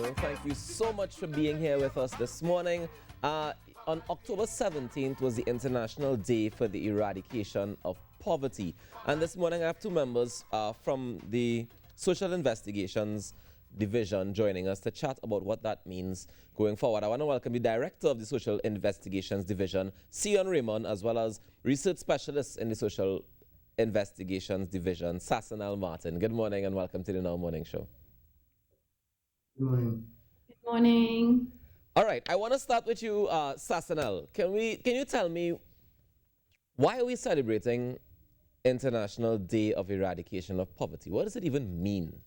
show. Thank you so much for being here with us this morning. On October 17th was the International Day for the Eradication of Poverty. And this morning I have two members from the Social Investigations Division joining us to chat about what that means going forward. I want to welcome the Director of the Social Investigations Division, Sion Raymond, as well as Research Specialist in the Social Investigations Division, Sassanal Martin. Good morning and welcome to the Now Morning Show. Good morning. Good morning. All right, I want to start with you, Sassanal. Can you tell me why are we celebrating International Day of Eradication of Poverty? What does it even mean?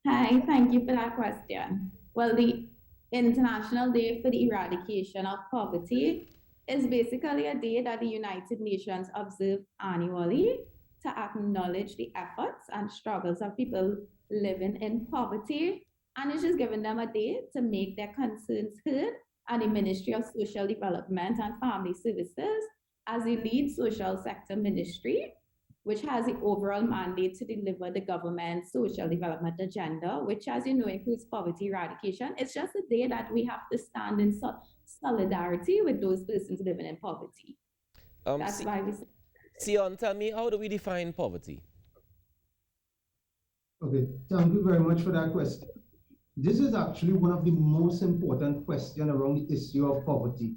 Hi, thank you for that question. Well, the International Day for the Eradication of Poverty is basically a day that the United Nations observe annually to acknowledge the efforts and struggles of people living in poverty. And it's just giving them a day to make their concerns heard. And the Ministry of Social Development and Family Services, as the lead social sector ministry, which has the overall mandate to deliver the government's social development agenda, which, as you know, includes poverty eradication. It's just a day that we have to stand in solidarity with those persons living in poverty. That's why we say. Sion, tell me, how do we define poverty? Okay, thank you very much for that question. This is actually one of the most important questions around the issue of poverty.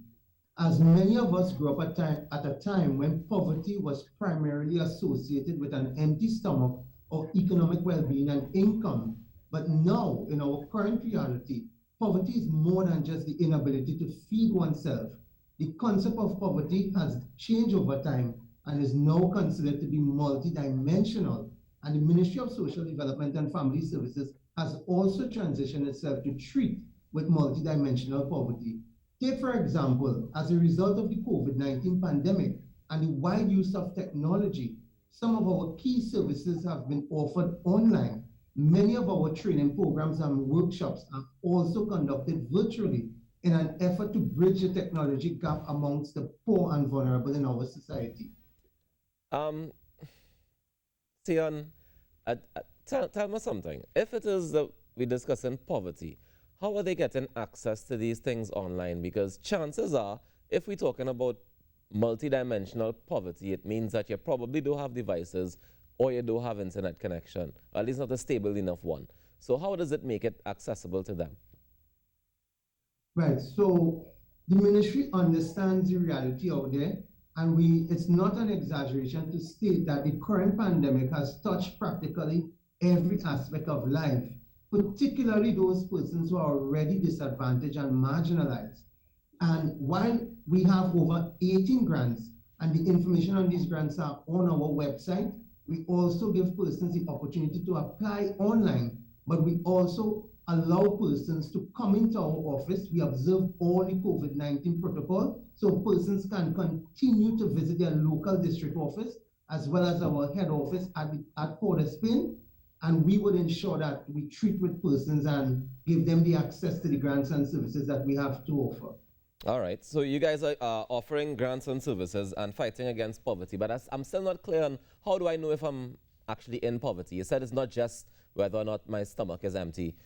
As many of us grew up at a time when poverty was primarily associated with an empty stomach or economic well-being and income. But now, in our current reality, poverty is more than just the inability to feed oneself. The concept of poverty has changed over time and is now considered to be multidimensional. And the Ministry of Social Development and Family Services has also transitioned itself to treat with multidimensional poverty. Take, for example, as a result of the COVID-19 pandemic and the wide use of technology, some of our key services have been offered online. Many of our training programs and workshops are also conducted virtually in an effort to bridge the technology gap amongst the poor and vulnerable in our society. Sion, tell me something. If it is that we're discussing poverty, how are they getting access to these things online? Because chances are, if we're talking about multidimensional poverty, it means that you probably do have devices or you do have internet connection, or at least not a stable enough one. So how does it make it accessible to them? Right, so the ministry understands the reality out there, and it's not an exaggeration to state that the current pandemic has touched practically every aspect of life, particularly those persons who are already disadvantaged and marginalized. And while we have over 18 grants, and the information on these grants are on our website, we also give persons the opportunity to apply online, but we also allow persons to come into our office. We observe all the COVID-19 protocol, so persons can continue to visit their local district office, as well as our head office at Port of Spain, and we would ensure that we treat with persons and give them the access to the grants and services that we have to offer. All right, so you guys are offering grants and services and fighting against poverty, but I'm still not clear on how do I know if I'm actually in poverty? You said it's not just whether or not my stomach is empty.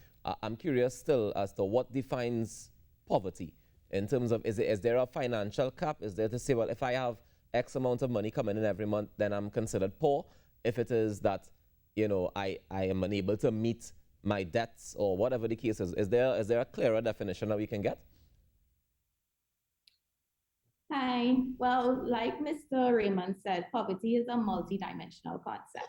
I'm curious still as to what defines poverty in terms of, is there a financial cap? Is there to say, well, if I have X amount of money coming in every month, then I'm considered poor? If it is that, you know, I am unable to meet my debts or whatever the case is there a clearer definition that we can get? Hi. Well, like Mr. Raymond said, poverty is a multidimensional concept.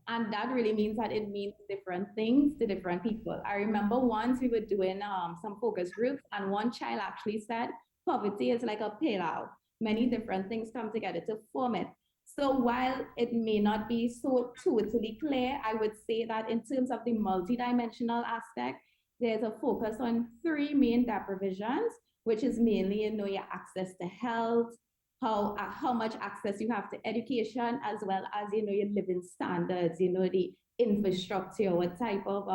And that really means that it means different things to different people. I remember once we were doing some focus groups, and one child actually said, poverty is like a pillow. Many different things come together to form it. So while it may not be so totally clear, I would say that in terms of the multidimensional aspect, there's a focus on three main deprivations, which is mainly, your access to health, how much access you have to education, as well as, your living standards, the infrastructure, what type of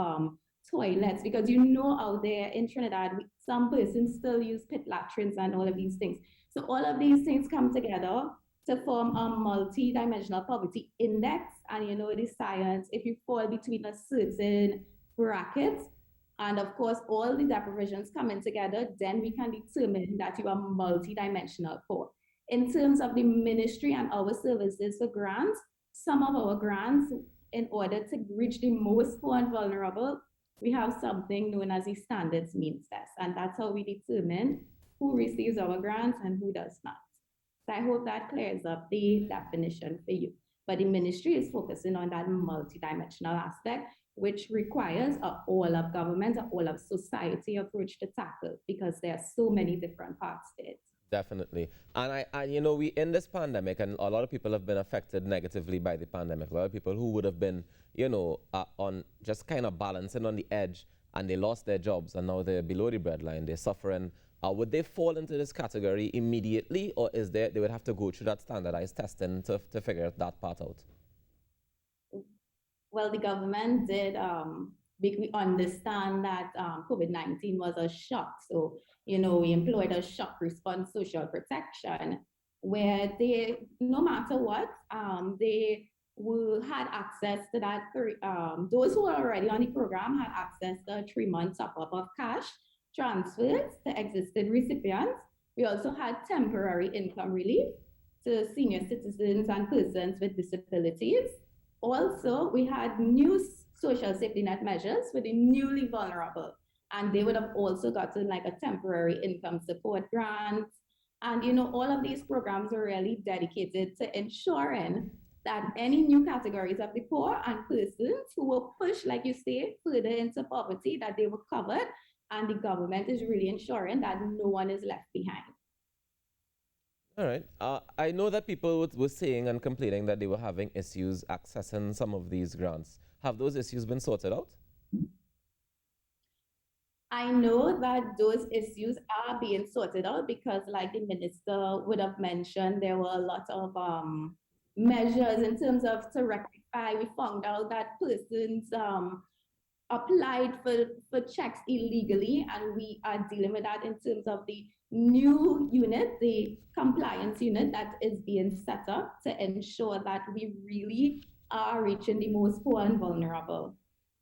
toilets, because out there in Trinidad, some persons still use pit latrines and all of these things. So all of these things come together to form a multi-dimensional poverty index. And the science, if you fall between a certain bracket, And of course, all the provisions coming together, then we can determine that you are multidimensional poor. In terms of the ministry and our services for grants, some of our grants, in order to reach the most poor and vulnerable, we have something known as the standards means test. And that's how we determine who receives our grants and who does not. So I hope that clears up the definition for you. But the ministry is focusing on that multidimensional aspect, which requires a all of government, a all of society approach to tackle, because there are so many different parts to it. Definitely. And you know, we in this pandemic, and a lot of people have been affected negatively by the pandemic. A lot of people who would have been, you know, on just kind of balancing on the edge, and they lost their jobs, and now they're below the breadline, they're suffering. Would they fall into this category immediately, or is there, they would have to go through that standardized testing to figure that part out? Well, the government did, we understand that COVID-19 was a shock. So, you know, we employed a shock response social protection where they, no matter what, they had access to that. Those who were already on the program had access to a 3-month top-up of cash transfers to existing recipients. We also had temporary income relief to senior citizens and persons with disabilities. Also, we had new social safety net measures for the newly vulnerable, and they would have also gotten like a temporary income support grant. And you know, all of these programs are really dedicated to ensuring that any new categories of the poor and persons who were pushed, like you say, further into poverty, that they were covered, and the government is really ensuring that no one is left behind. All right. I know that people were saying and complaining that they were having issues accessing some of these grants. Have those issues been sorted out? I know that those issues are being sorted out because, like the minister would have mentioned, there were a lot of measures in terms of to rectify. We found out that persons applied for checks illegally, and we are dealing with that in terms of the new unit, the compliance unit that is being set up to ensure that we really are reaching the most poor and vulnerable.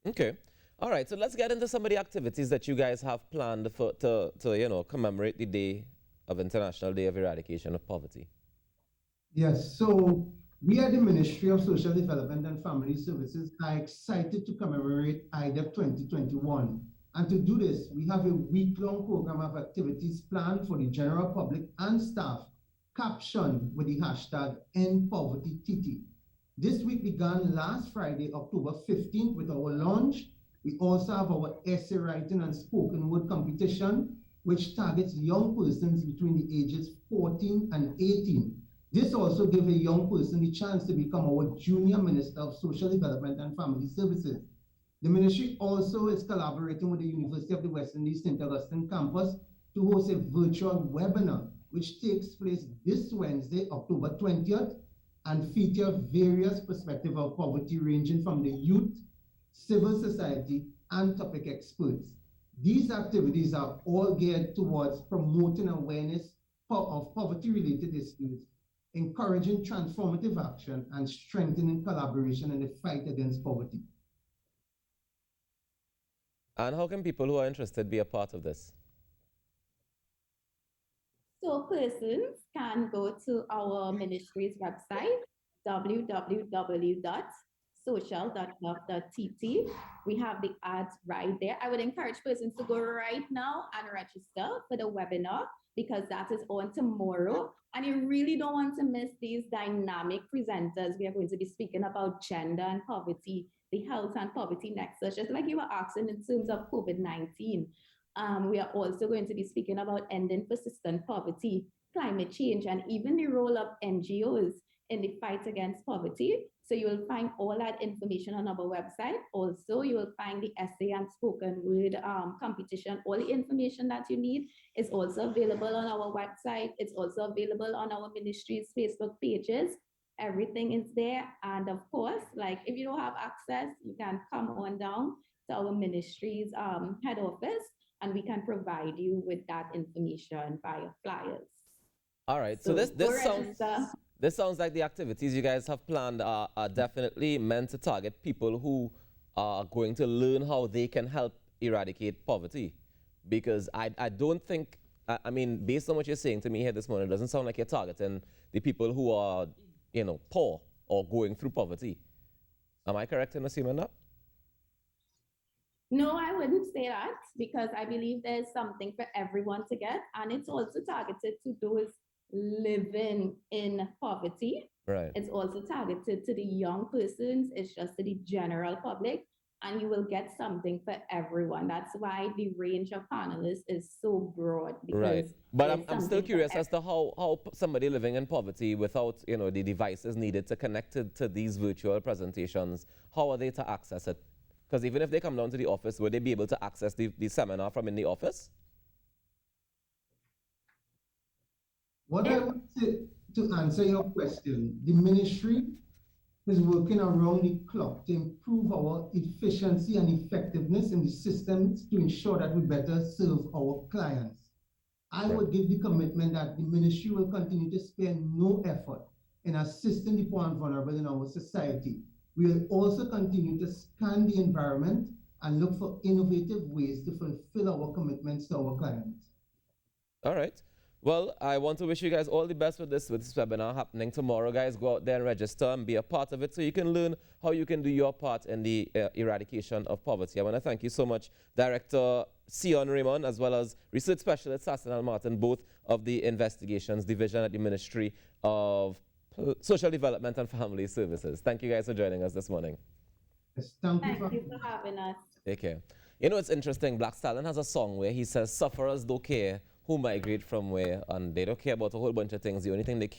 Okay. All right. So let's get into some of the activities that you guys have planned for to you know, commemorate the Day of International Day of Eradication of Poverty. Yes, so we at the Ministry of Social Development and Family Services are excited to commemorate IDEP 2021. And to do this, we have a week-long program of activities planned for the general public and staff, captioned with the hashtag #EndPovertyTT. This week began last Friday, October 15th, with our launch. We also have our essay writing and spoken word competition, which targets young persons between the ages 14 and 18. This also gives a young person the chance to become our Junior Minister of Social Development and Family Services. The ministry also is collaborating with the University of the West Indies St. Augustine campus to host a virtual webinar, which takes place this Wednesday, October 20th, and feature various perspectives of poverty ranging from the youth, civil society, and topic experts. These activities are all geared towards promoting awareness of poverty-related issues, encouraging transformative action, and strengthening collaboration in the fight against poverty. And how can people who are interested be a part of this? So persons can go to our ministry's website, www.social.gov.tt. We have the ads right there. I would encourage persons to go right now and register for the webinar, because that is on tomorrow. And you really don't want to miss these dynamic presenters. We are going to be speaking about gender and poverty, the health and poverty nexus, just like you were asking in terms of COVID-19. We are also going to be speaking about ending persistent poverty, climate change, and even the role of NGOs in the fight against poverty. So you will find all that information on our website. Also, you will find the essay and spoken word competition. All the information that you need is also available on our website. It's also available on our ministry's Facebook pages. Everything is there. And of course, like if you don't have access, you can come on down to our ministry's head office, and we can provide you with that information via flyers. All right. So this sounds like the activities you guys have planned are definitely meant to target people who are going to learn how they can help eradicate poverty? Because I don't think, I mean, based on what you're saying to me here this morning, it doesn't sound like you're targeting the people who are, you know, poor or going through poverty. Am I correct in assuming that? No, I wouldn't say that because I believe there's something for everyone to get, and it's also targeted to those living in poverty. Right. It's also targeted to the young persons, it's just to the general public, and you will get something for everyone. That's why the range of panelists is so broad Right. because But there's I'm still something for curious as to how somebody living in poverty without, you know, the devices needed to connect to these virtual presentations, how are they to access it? Because even if they come down to the office, would they be able to access the seminar from in the office? What I would say to answer your question, the ministry is working around the clock to improve our efficiency and effectiveness in the systems to ensure that we better serve our clients. I would give the commitment that the ministry will continue to spare no effort in assisting the poor and vulnerable in our society. We will also continue to scan the environment and look for innovative ways to fulfill our commitments to our clients. All right. Well, I want to wish you guys all the best with this webinar happening tomorrow. Guys, go out there and register and be a part of it so you can learn how you can do your part in the eradication of poverty. I want to thank you so much, Director Sion Raymond, as well as Research Specialist Sasson and Martin, both of the Investigations Division at the Ministry of Social Development and Family Services. Thank you guys for joining us this morning. Yes, Thank you for having us. Take care. You know, it's interesting. Black Stallion has a song where he says, sufferers don't care who migrate from where, and they don't care about a whole bunch of things. The only thing they care